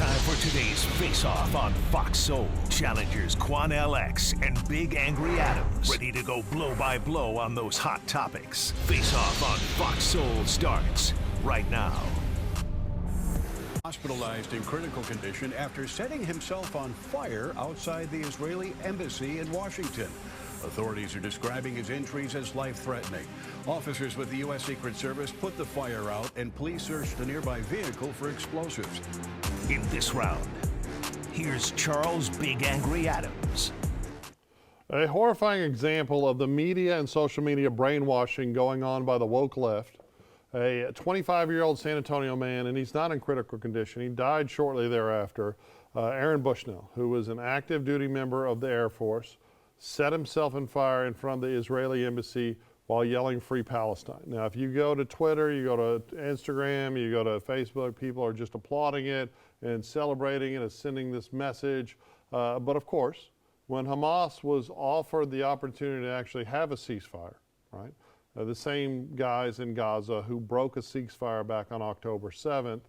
time for today's Face-Off on Fox Soul. Challengers Quan LX and Big Angry Adams ready to go blow by blow on those hot topics. Face-Off on Fox Soul starts right now. Hospitalized in critical condition after setting himself on fire outside the Israeli embassy in Washington. Authorities are describing his injuries as life-threatening. Officers with the U.S. Secret Service put the fire out, and police searched a nearby vehicle for explosives. In this round, here's Charles Big Angry Adams. A horrifying example of the media and social media brainwashing going on by the woke left. A 25-year-old San Antonio man, and he's not in critical condition. He died shortly thereafter. Aaron Bushnell, who was an active duty member of the Air Force, set himself on fire in front of the Israeli embassy while yelling "Free Palestine." Now, if you go to Twitter, you go to Instagram, you go to Facebook, people are just applauding it and celebrating it and sending this message. But of course, when Hamas was offered the opportunity to actually have a ceasefire, right? The same guys in Gaza who broke a ceasefire back on October 7th,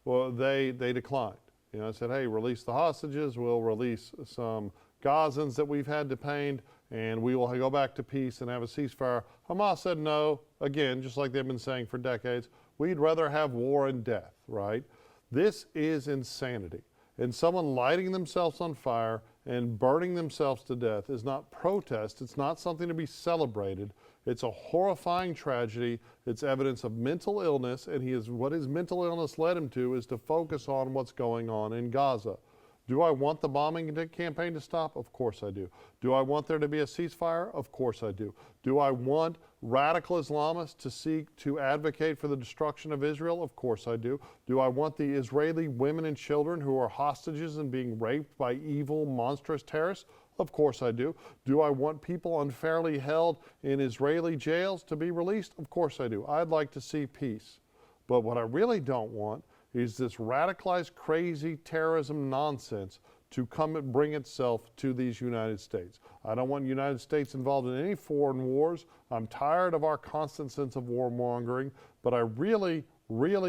well, they declined. You know, said, hey, release the hostages, we'll release some Gazans that we've had detained, and we will go back to peace and have a ceasefire. Hamas said no, again, just like they've been saying for decades. We'd rather have war and death, right? This is insanity. And someone lighting themselves on fire and burning themselves to death is not protest. It's not something to be celebrated. It's a horrifying tragedy. It's evidence of mental illness, and what his mental illness led him to is to focus on what's going on in Gaza. Do I want the bombing campaign to stop? Of course I do. Do I want there to be a ceasefire? Of course I do. Do I want radical Islamists to seek to advocate for the destruction of Israel? Of course I do. Do I want the Israeli women and children who are hostages and being raped by evil, monstrous terrorists? Of course I do. Do I want people unfairly held in Israeli jails to be released? Of course I do. I'd like to see peace. But what I really don't want is this radicalized, crazy terrorism nonsense to come and bring itself to these United States. I don't want the United States involved in any foreign wars. I'm tired of our constant sense of warmongering, but I really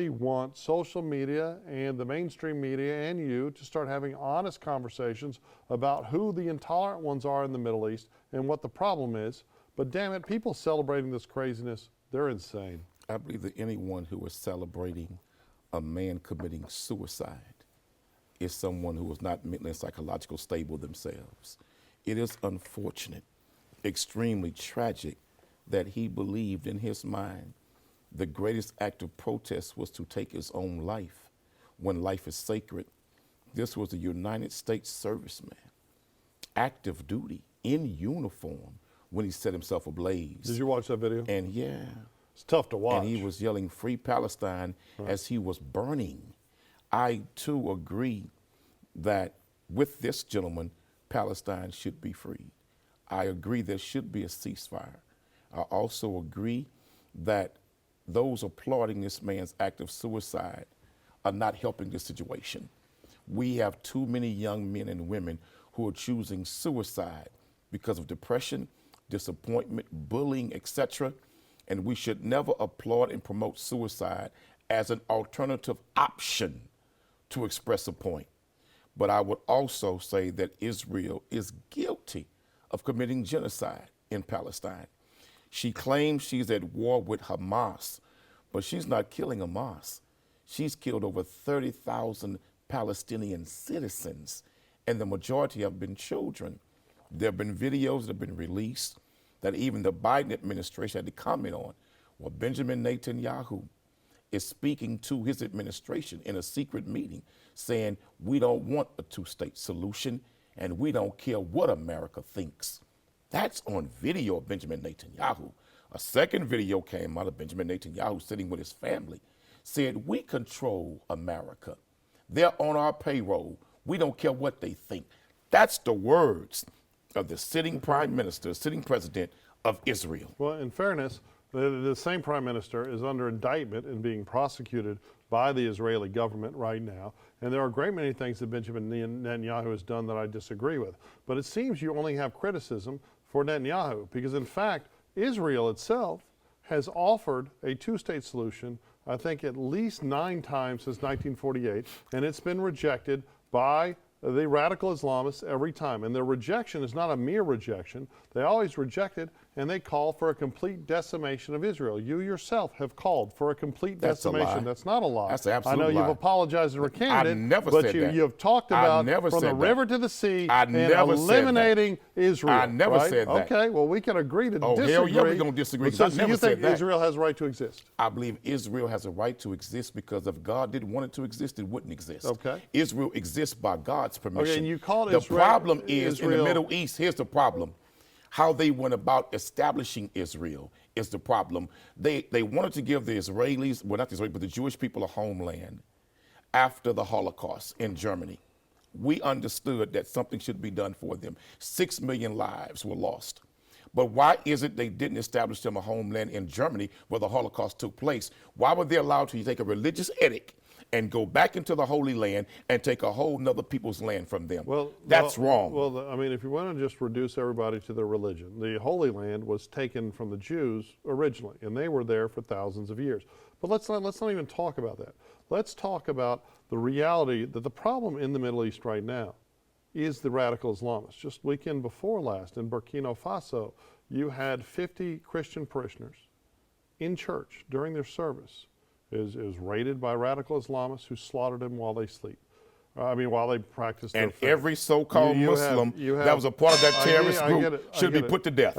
want social media and the mainstream media and you to start having honest conversations about who the intolerant ones are in the Middle East and what the problem is. But damn it, people celebrating this craziness, they're insane. I believe that anyone who is celebrating a man committing suicide is someone who is not mentally and psychologically stable themselves. It is unfortunate, extremely tragic that he believed in his mind the greatest act of protest was to take his own life when life is sacred. This was a United States serviceman, active duty, in uniform when he set himself ablaze. Did you watch that video? And yeah. It's tough to watch. And he was yelling "Free Palestine" as he was burning. I too agree that with this gentleman, Palestine should be freed. I agree there should be a ceasefire. I also agree that those applauding this man's act of suicide are not helping the situation. We have too many young men and women who are choosing suicide because of depression, disappointment, bullying, etc. And we should never applaud and promote suicide as an alternative option to express a point. But I would also say that Israel is guilty of committing genocide in Palestine. She claims she's at war with Hamas, but she's not killing Hamas. She's killed over 30,000 Palestinian citizens, and the majority have been children. There have been videos that have been released that even the Biden administration had to comment on. Well, Benjamin Netanyahu is speaking to his administration in a secret meeting saying, we don't want a two-state solution and we don't care what America thinks. That's on video of Benjamin Netanyahu. A second video came out of Benjamin Netanyahu sitting with his family, said, we control America. They're on our payroll. We don't care what they think. That's the words of the sitting prime minister, sitting president of Israel. Well, in fairness, the same prime minister is under indictment and being prosecuted by the Israeli government right now. And there are a great many things that Benjamin Netanyahu has done that I disagree with. But it seems you only have criticism for Netanyahu because, in fact, Israel itself has offered a two-state solution I think at least 9 times since 1948, and it's been rejected by the radical Islamists every time. And their rejection is not a mere rejection. They always reject it, and they call for a complete decimation of Israel. You yourself have called for a complete decimation. A lie. That's not a lie. That's an absolute I know lie. you've apologized and recanted I never but said that. you have talked about from the river to the sea and eliminating Israel. I never said that. Okay, well, we can agree to disagree. Hell yeah, we're going to disagree. So I never you said think that. Israel has a right to exist? I believe Israel has a right to exist because if God didn't want it to exist, it wouldn't exist. Okay. Israel exists by God's permission. Okay, and you called the Israel. problem is Israel, in the Middle East, here's the problem. How they went about establishing Israel is the problem. They wanted to give the Israelis, well, not the Israelis, but the Jewish people a homeland after the Holocaust in Germany. We understood that something should be done for them. 6 million lives were lost. But why is it they didn't establish them a homeland in Germany where the Holocaust took place? Why were they allowed to take a religious edict and go back into the Holy Land and take a whole nother people's land from them? That's wrong. Well, I mean, if you want to just reduce everybody to their religion, the Holy Land was taken from the Jews originally, and they were there for thousands of years. But let's not even talk about that. Let's talk about the reality that the problem in the Middle East right now is the radical Islamists. Just weekend before last in Burkina Faso, you had 50 Christian parishioners in church during their service is raided by radical Islamists who slaughtered them while they sleep. While they practice their faith. Every so-called Muslim that was a part of that terrorist group should be put to death.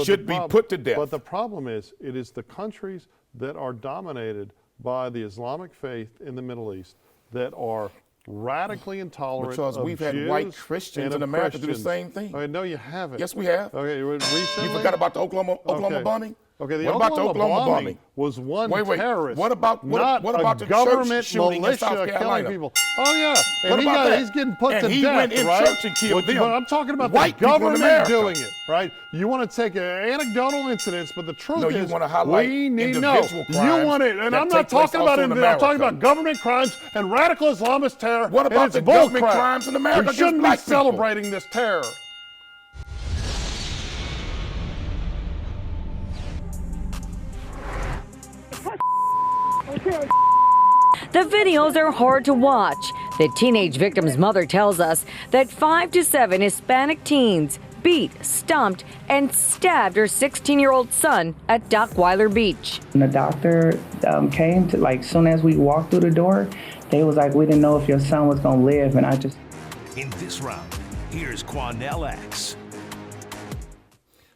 Should be put to death. But the problem is, it is the countries that are dominated by the Islamic faith in the Middle East that are radically intolerant because we've had white Christians in America do the same thing. No, you haven't. Yes, we have. Okay, recently? You forgot about the Oklahoma bombing? Okay, the what about the Oklahoma bombing? Was one wait. terrorist. What about the government shooting militia in South Carolina? Killing people? Oh yeah, and he's getting put and to he death, went in right? church and killed them. But I'm talking about white the government doing it, right? You want to take anecdotal incidents, but the truth is, you want to highlight we need individual crimes. You want it, and I'm not talking about it. I'm talking about government crimes and radical Islamist terror. What about the government crimes in America? We shouldn't be celebrating this terror. The videos are hard to watch. The teenage victim's mother tells us that 5 to 7 Hispanic teens beat, stomped, and stabbed her 16-year-old son at Dockweiler Beach. The doctor came to, soon as we walked through the door, they was like, we didn't know if your son was going to live, and I just... In this round, here's Quanell X.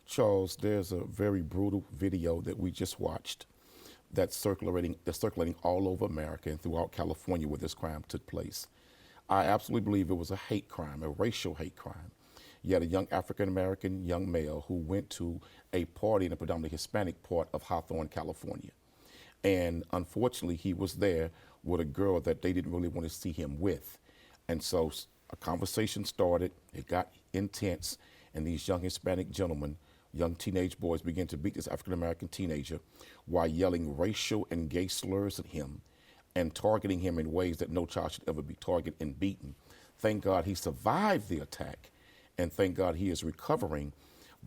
Charles, there's a very brutal video that we just watched that's circulating all over America and throughout California where this crime took place. I absolutely believe it was a hate crime, a racial hate crime. You had a young African-American young male who went to a party in a predominantly Hispanic part of Hawthorne, California. And unfortunately, he was there with a girl that they didn't really want to see him with. And so a conversation started, it got intense, and these young Hispanic gentlemen, young teenage boys, began to beat this African-American teenager while yelling racial and gay slurs at him and targeting him in ways that no child should ever be targeted and beaten. Thank God he survived the attack, and thank God he is recovering.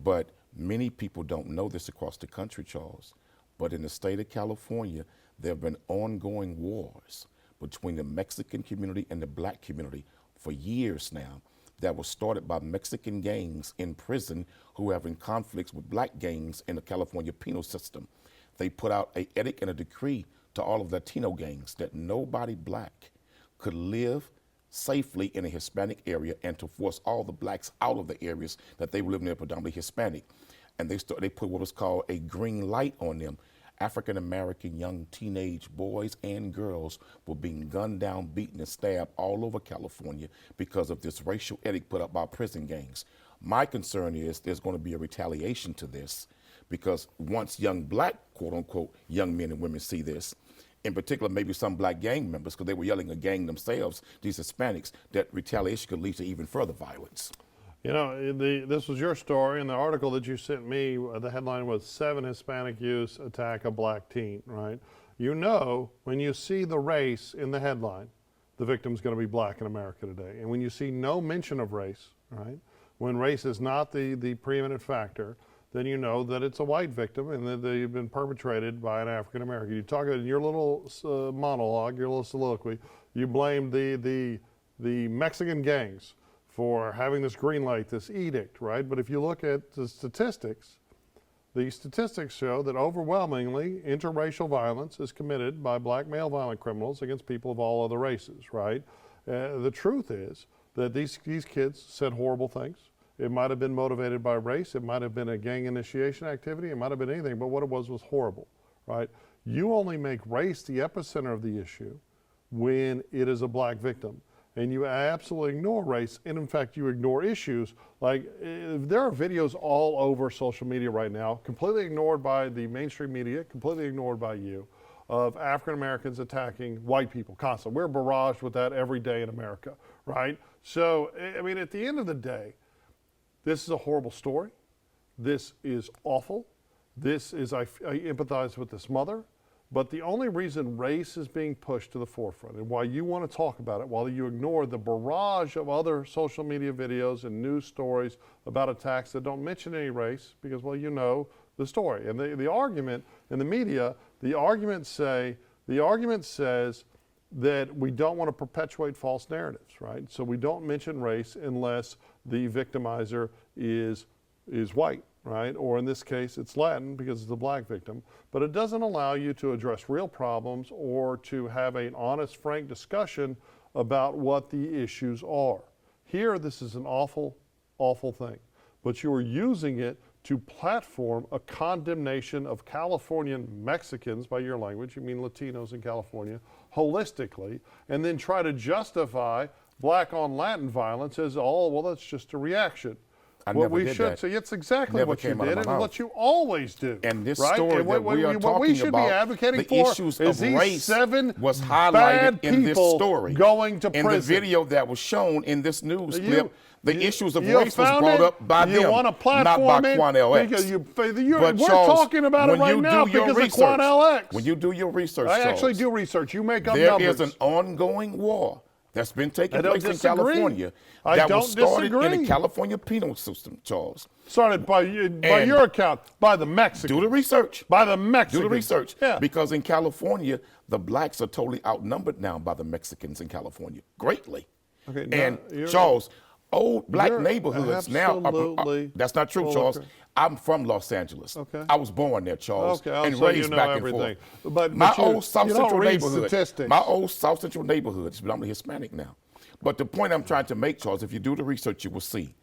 But many people don't know this across the country, Charles. But in the state of California, there have been ongoing wars between the Mexican community and the black community for years now that was started by Mexican gangs in prison who have in conflicts with black gangs in the California penal system. They put out an edict and a decree to all of Latino gangs that nobody black could live safely in a Hispanic area and to force all the blacks out of the areas that they were living in, predominantly Hispanic. And they put what was called a green light on them. African-American young teenage boys and girls were being gunned down, beaten, and stabbed all over California because of this racial edict put up by prison gangs. My concern is there's going to be a retaliation to this because once young black, quote unquote, young men and women see this, in particular maybe some black gang members, because they were yelling at gang themselves, these Hispanics, that retaliation could lead to even further violence. You know, this was your story, and the article that you sent me, the headline was 7 Hispanic youths attack a black teen, right? You know, when you see the race in the headline, the victim's going to be black in America today. And when you see no mention of race, right, when race is not the preeminent factor, then you know that it's a white victim and that they've been perpetrated by an African American. You talk in your little monologue, your little soliloquy, you blame the Mexican gangs for having this green light, this edict, right? But if you look at the statistics show that overwhelmingly interracial violence is committed by black male violent criminals against people of all other races, right? The truth is that these kids said horrible things. It might have been motivated by race. It might have been a gang initiation activity. It might have been anything, but what it was horrible, right? You only make race the epicenter of the issue when it is a black victim. And you absolutely ignore race, and in fact, you ignore issues. Like, there are videos all over social media right now, completely ignored by the mainstream media, completely ignored by you, of African Americans attacking white people constantly. We're barraged with that every day in America, right? So, I mean, at the end of the day, this is a horrible story. This is awful. This is, I empathize with this mother. But the only reason race is being pushed to the forefront and why you want to talk about it while you ignore the barrage of other social media videos and news stories about attacks that don't mention any race because, well, you know the story. And the argument in the media, the argument says that we don't want to perpetuate false narratives, right? So we don't mention race unless the victimizer is white, right? Or in this case, it's Latin because it's a black victim. But it doesn't allow you to address real problems or to have an honest, frank discussion about what the issues are. Here, this is an awful, awful thing. But you are using it to platform a condemnation of Californian Mexicans, by your language, you mean Latinos in California, holistically, and then try to justify black on Latin violence as, oh, well, that's just a reaction. I what never we did should that. say, it's exactly Never what you came out of did my and mouth. what you always do. And this right? story and that we are what we talking should about, be advocating the for issues is of these race 7 was bad highlighted in this people story. going to in prison. the video that was shown in this news clip, the issues of you race was found brought it? up by you them, want to not platform by it Quan LX. because we're But Charles, talking about it when right you now do your because of Quan LX. When you do your research, I actually Charles, do research. You make up there numbers. is an ongoing war that's been taking I don't place in disagree. California I that don't was started in disagree. the California penal system, Charles. Started by your account, by the Mexicans. Do the research. By the Mexicans. Do the research. Yeah. Because in California, the blacks are totally outnumbered now by the Mexicans in California, greatly. Okay, and no, Charles, old black you're neighborhoods now absolutely that's not true, full of Charles. crap. I'm from Los Angeles. Okay. I was born there, Charles, Okay, and so raised you know back everything. and forth. But my you- old South you don't Central read neighborhood, statistics. my old South Central neighborhood is predominantly Hispanic now. But the point I'm trying to make, Charles, if you do the research, you will see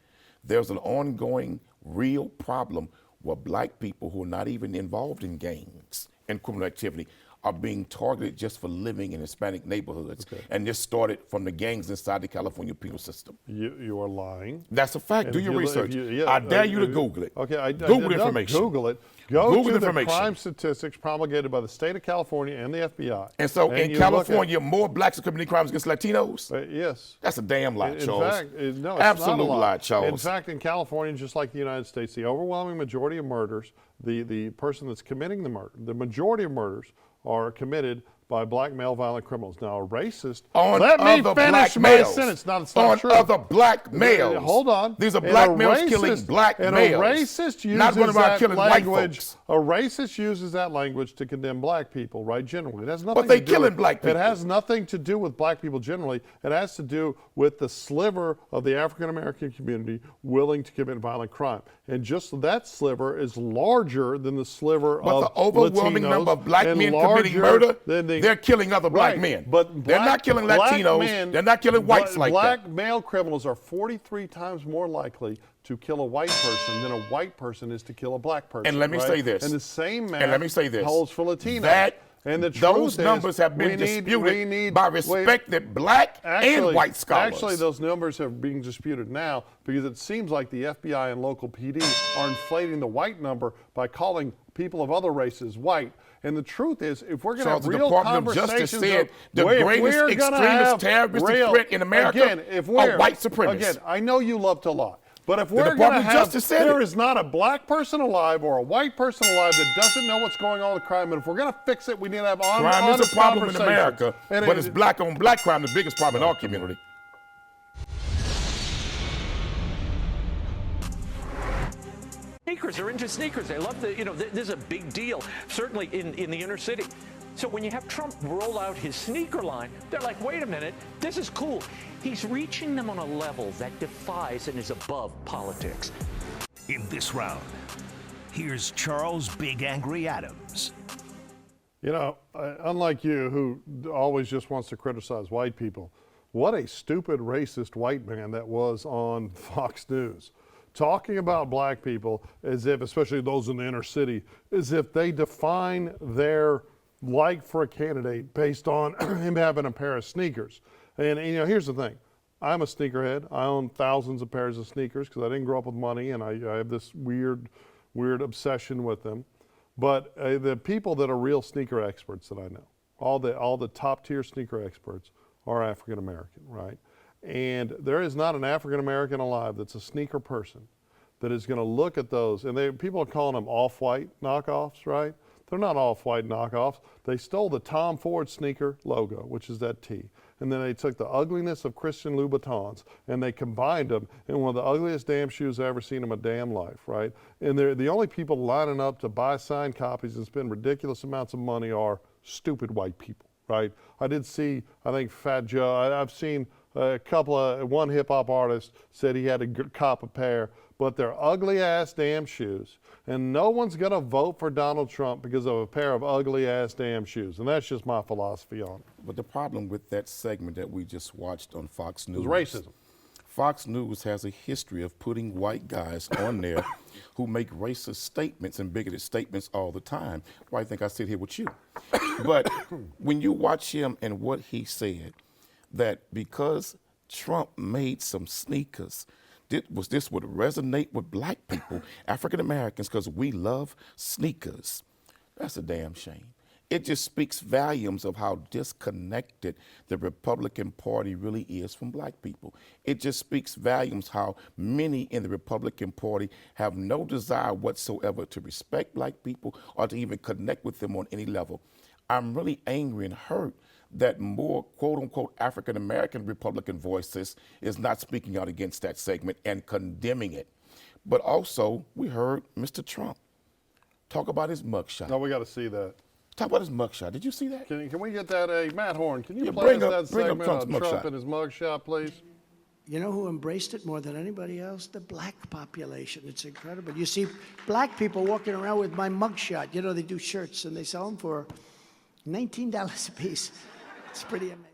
there's an ongoing real problem where black people who are not even involved in gangs and criminal activity are being targeted just for living in Hispanic neighborhoods. Okay. And this started from the gangs inside the California penal system. You are lying. That's a fact. And Do if your you- research. if you- yeah, I dare you to Google it. Okay, Google don't information. Google it. Go Google to the information. crime statistics promulgated by the state of California and the FBI. And so in you look California, more blacks are committing crimes against Latinos? Yes. That's a damn lie, In Charles. fact, no, it's Absolute not a lie, Charles. In fact, in California, just like the United States, the overwhelming majority of murders, the person that's committing the murder, the majority of murders are committed by black male violent criminals. Now, a racist. On let me other finish black my males. sentence. It's not On true. other black males. Hold on. These are And black a males racist- killing black and males. a racist uses not going around that killing language. white folks. A racist uses that language to condemn black people, right? Generally, it has nothing. But they to do killing with, black people. It has nothing to do with black people generally. It has to do with the sliver of the African American community willing to commit violent crime, and just that sliver is larger than the sliver But of the overwhelming Latinos number of black and men committing larger murder, than the- they're killing other black Right, men. But they're not killing Latinos. Men, they're not killing whites like black that. male criminals are 43 times more likely to kill a white person than a white person is to kill a black person. And let me right? say this. And the same math And let me say this. holds for Latinos. That and the those truth numbers is, have been we disputed need, by respected black and white scholars. Actually, those numbers are being disputed now because it seems like the FBI and local PD are inflating the white number by calling people of other races white. And the truth is, if we're going to have the real Department of conversations, Justice said the if greatest we're gonna extremist have terroristic real- threat in America again, if we're, are white supremacists. Again, I know you love to lie. But if we're going to Department of have, Justice said there it. is not a black person alive or a white person alive that doesn't know what's going on with crime. And if we're going to fix it, we need to have Crime is a problem in America, And but it's black on black crime, the biggest problem in our community. sneakers. They're into sneakers. They love the, this is a big deal, certainly in the inner city. So when you have Trump roll out his sneaker line, they're like, wait a minute, this is cool. He's reaching them on a level that defies and is above politics. In this round, here's Charles Big Angry Adams. You know, unlike you, who always just wants to criticize white people, what a stupid, racist white man that was on Fox News. Talking about black people as if, especially those in the inner city, as if they define their like for a candidate based on him having a pair of sneakers. And here's the thing. I'm a sneakerhead. I own thousands of pairs of sneakers because I didn't grow up with money, and I have this weird obsession with them. But the people that are real sneaker experts that I know, all the top tier sneaker experts are African American, right? And there is not an African American alive that's a sneaker person that is going to look at those. And people are calling them off-white knockoffs, right? They're not off-white knockoffs. They stole the Tom Ford sneaker logo, which is that T. And then they took the ugliness of Christian Louboutins and they combined them in one of the ugliest damn shoes I've ever seen in my damn life, right? And they're the only people lining up to buy signed copies and spend ridiculous amounts of money are stupid white people, right? I did see, I think Fat Joe, I've seen one hip hop artist said he had to cop a pair, but they're ugly ass damn shoes. And no one's going to vote for Donald Trump because of a pair of ugly ass damn shoes. And that's just my philosophy on it. But the problem with that segment that we just watched on Fox News is racism. Fox News has a history of putting white guys on there who make racist statements and bigoted statements all the time. Why do you think I sit here with you? But when you watch him and what he said, that because Trump made some sneakers, this would resonate with black people, African Americans, because we love sneakers. That's a damn shame. It just speaks volumes of how disconnected the Republican Party really is from black people. It just speaks volumes how many in the Republican Party have no desire whatsoever to respect black people or to even connect with them on any level. I'm really angry and hurt that more quote-unquote African-American Republican voices is not speaking out against that segment and condemning it. But also, we heard Mr. Trump talk about his mugshot. No, we got to see that. Talk about his mugshot. Did you see that? Can we get that? Matt Horn, can you play us that segment Trump's on Trump mugshot. and his mugshot, please? You know who embraced it more than anybody else? The black population. It's incredible. You see black people walking around with my mugshot. You know, they do shirts and they sell them for $19 a piece. It's pretty amazing.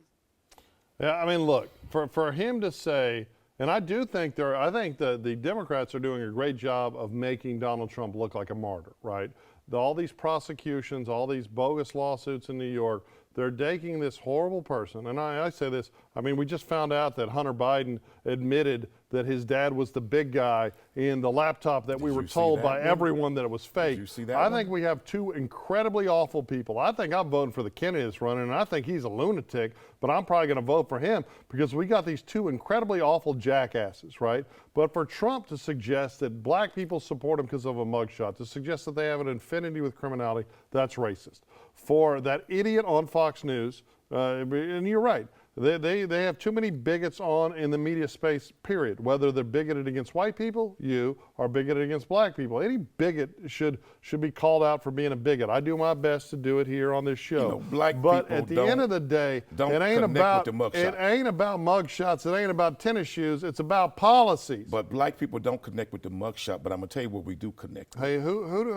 Yeah, I mean, look, for him to say, and I do think I think the Democrats are doing a great job of making Donald Trump look like a martyr, right? All these prosecutions, all these bogus lawsuits in New York, they're taking this horrible person, and I say this, I mean, we just found out that Hunter Biden admitted that his dad was the big guy in the laptop that we were told by everyone that it was fake. Did you see that I one? think we have two incredibly awful people. I think I'm voting for the Kennedy that's running, and I think he's a lunatic, but I'm probably going to vote for him because we got these two incredibly awful jackasses, right? But for Trump to suggest that black people support him because of a mugshot, to suggest that they have an affinity with criminality, that's racist. For that idiot on Fox News, and you're right, they have too many bigots on in the media space, period. Whether they're bigoted against white people, you are bigoted against black people. Any bigot should be called out for being a bigot. I do my best to do it here on this show. But at the end of the day, it ain't about mugshots. It ain't about tennis shoes. It's about policies. But black people don't connect with the mugshot. But I'm gonna tell you what we do connect with. Hey,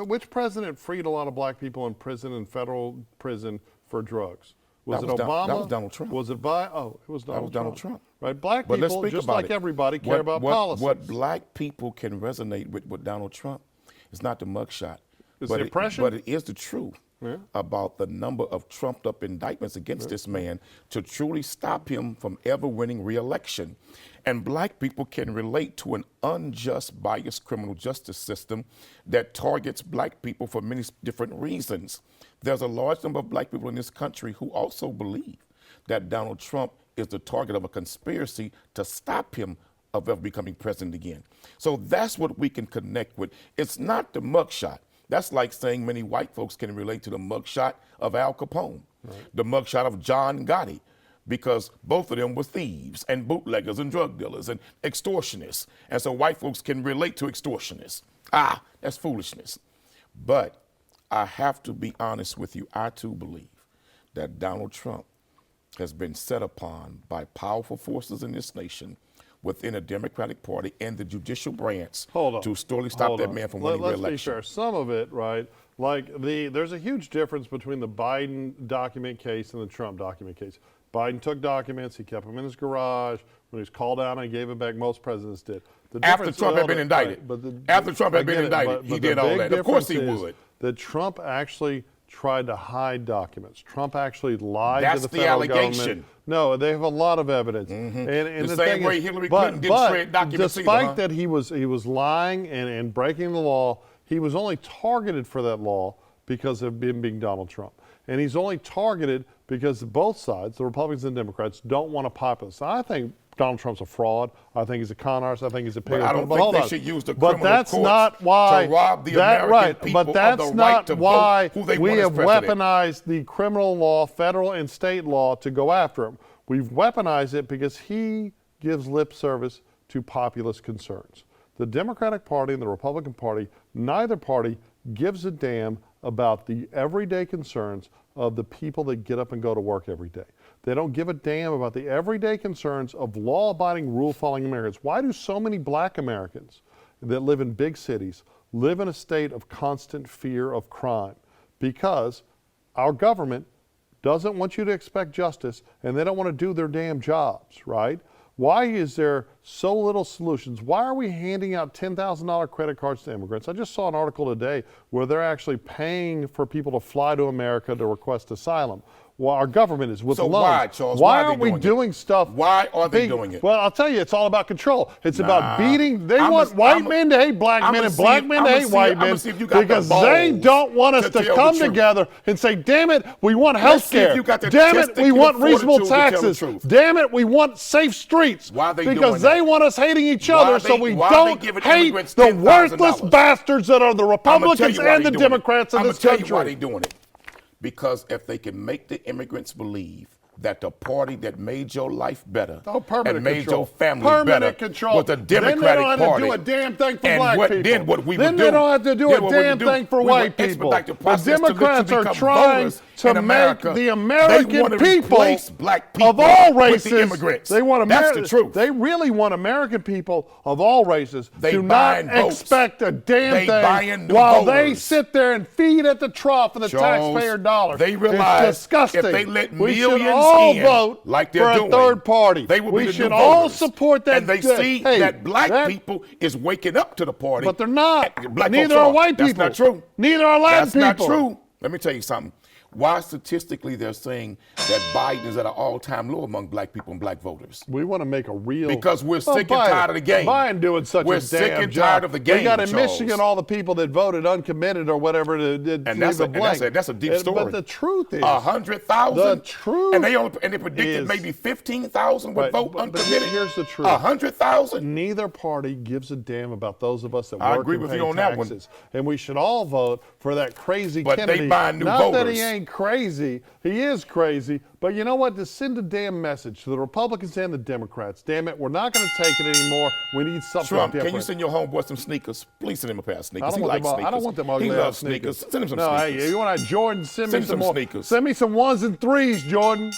which president freed a lot of black people in prison, in federal prison for drugs? Was it Obama? That was Donald Trump. Was it by? Oh, it was Donald Trump. Right, black But people, just like everybody, care about policies. What black people can resonate with Donald Trump is not the mugshot. It's the oppression? But it is the truth about the number of trumped-up indictments against this man to truly stop him from ever winning re-election. And black people can relate to an unjust, biased criminal justice system that targets black people for many different reasons. There's a large number of black people in this country who also believe that Donald Trump is the target of a conspiracy to stop him of ever becoming president again. So that's what we can connect with. It's not the mugshot. That's like saying many white folks can relate to the mugshot of Al Capone, the mugshot of John Gotti, because both of them were thieves and bootleggers and drug dealers and extortionists. And so white folks can relate to extortionists. That's foolishness. But I have to be honest with you. I too believe that Donald Trump has been set upon by powerful forces in this nation within a Democratic Party and the judicial branch to slowly stop that man from winning Let's re-election. be fair. Some of it, right? Like there's a huge difference between the Biden document case and the Trump document case. Biden took documents, he kept them in his garage. When he was called out, he gave it back. Most presidents did. After Trump had been indicted. After Trump had been indicted, he did all that. Of course he would. That Trump actually tried to hide documents. Trump actually lied That's to the the federal allegation. government. No, they have a lot of evidence. And the same way Hillary Clinton didn't shred documents despite either, that he was lying and breaking the law, he was only targeted for that law because of him being Donald Trump. And he's only targeted because both sides, the Republicans and Democrats, don't want a populist. I think Donald Trump's a fraud. I think he's a con artist. I think he's a pig. But I don't think they should use the criminal courts to rob the American people of the right to vote who they want as president. We have weaponized the criminal law, federal and state law, to go after him. We've weaponized it because he gives lip service to populist concerns. The Democratic Party and the Republican Party, neither party gives a damn about the everyday concerns of the people that get up and go to work every day. They don't give a damn about the everyday concerns of law-abiding, rule-following Americans. Why do so many black Americans that live in big cities live in a state of constant fear of crime? Because our government doesn't want you to expect justice, and they don't want to do their damn jobs, right? Why is there so little solutions? Why are we handing out $10,000 credit cards to immigrants? I just saw an article today where they're actually paying for people to fly to America to request asylum. Well, our government is with so loans. Why, Charles? Why aren't we doing stuff? Why are they doing it? Well, I'll tell you, it's all about control. It's about beating. They want white men to hate black men and black men to hate white men because they don't want us to come together and say, damn it, we want health care. Damn it, we want reasonable taxes. Damn it, we want safe streets. Why are they doing because that? they want us hating each other so we don't hate the worthless bastards that are the Republicans and the Democrats in this country. I'm going to tell you why they're doing it. Because if they can make the immigrants believe that the party that made your life better and made your family better was the Democratic Party. Then they don't have to do a damn thing for black people. Then what we would then do, they don't have to do a damn thing for white people. The Democrats are trying to make the American people of all races. They want That's the truth. They really want American people of all races to not expect a damn thing while they sit there and feed at the trough of the taxpayer dollars. They realize it's disgusting. If they let we millions should all in, vote like they're for doing, a third party. They will we be the should new all voters. support that. And they see that black people is waking up to the party. But they're not. Black Neither are white people. That's not true. Neither are Latin people. That's not true. Let me tell you something. Why statistically they're saying that Biden is at an all-time low among black people and black voters? We want to make a real... Because we're sick and tired of the game. Biden doing such we're a damn sick and job. tired of the game, They got in Charles. Michigan all the people that voted uncommitted or whatever to that's leave a blank. That's a deep story. But the truth is... 100,000? The truth And they predicted maybe 15,000 would vote uncommitted? But here's the truth. 100,000? Neither party gives a damn about those of us that I work agree and with pay you on taxes. that one. And we should all vote for that crazy But Kennedy. they buying new Not voters. that he ain't crazy. He is crazy. But you know what? To send a damn message to the Republicans and the Democrats. Damn it, we're not going to take it anymore. We need something Trump, different. can you send your homeboy some sneakers? Please send him a pair of sneakers. I don't want them ugly He ass loves sneakers. Send him some no, sneakers. Hey, you want to Jordan? Send me some more sneakers. Send me some 1s and 3s, Jordan.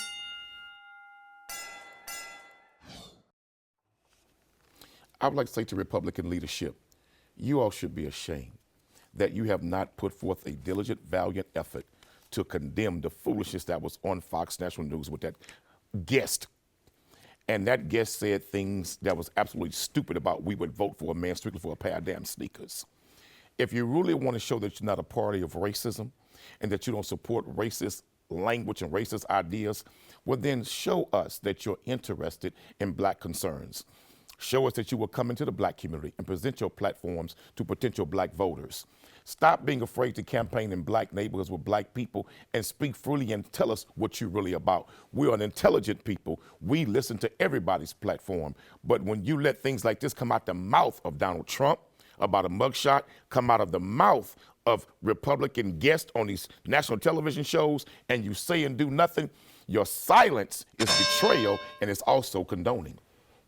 I would like to say to Republican leadership, you all should be ashamed that you have not put forth a diligent, valiant effort to condemn the foolishness that was on Fox National News with that guest. And that guest said things that was absolutely stupid about we would vote for a man strictly for a pair of damn sneakers. If you really want to show that you're not a party of racism and that you don't support racist language and racist ideas, well then show us that you're interested in black concerns. Show us that you will come into the black community and present your platforms to potential black voters. Stop being afraid to campaign in black neighborhoods with black people and speak freely and tell us what you're really about. We're an intelligent people. We listen to everybody's platform. But when you let things like this come out the mouth of Donald Trump about a mugshot, come out of the mouth of Republican guests on these national television shows, and you say and do nothing, your silence is betrayal and it's also condoning.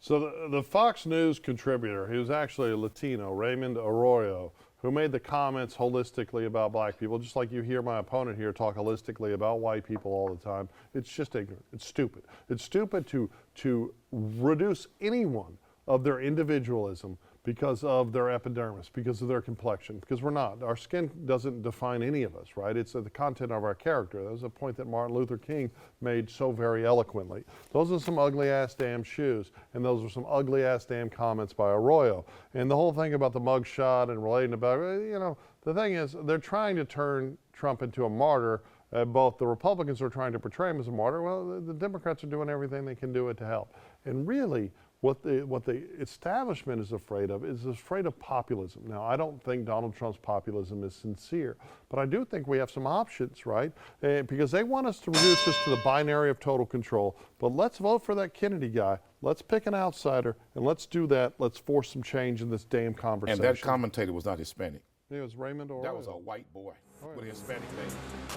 So the Fox News contributor, he was actually a Latino, Raymond Arroyo, who made the comments holistically about black people, just like you hear my opponent here talk holistically about white people all the time. It's just ignorant. It's stupid. It's stupid to reduce anyone of their individualism because of their epidermis, because of their complexion, because we're not. Our skin doesn't define any of us, right? It's the content of our character. That was a point that Martin Luther King made so very eloquently. Those are some ugly ass damn shoes, and those are some ugly ass damn comments by Arroyo. And the whole thing about the mugshot and relating about, you know, the thing is, they're trying to turn Trump into a martyr. Both the Republicans are trying to portray him as a martyr. Well, the Democrats are doing everything they can do to help. And really, what the establishment is afraid of populism. Now, I don't think Donald Trump's populism is sincere, but I do think we have some options, right? Because they want us to reduce this to the binary of total control. But let's vote for that Kennedy guy. Let's pick an outsider, and let's do that. Let's force some change in this damn conversation. And that commentator was not Hispanic. It was Raymond Arroyo. That was a white boy with a Hispanic name.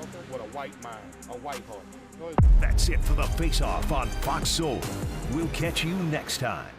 Okay. With a white mind, a white heart. That's it for the Face-Off on Fox Soul. We'll catch you next time.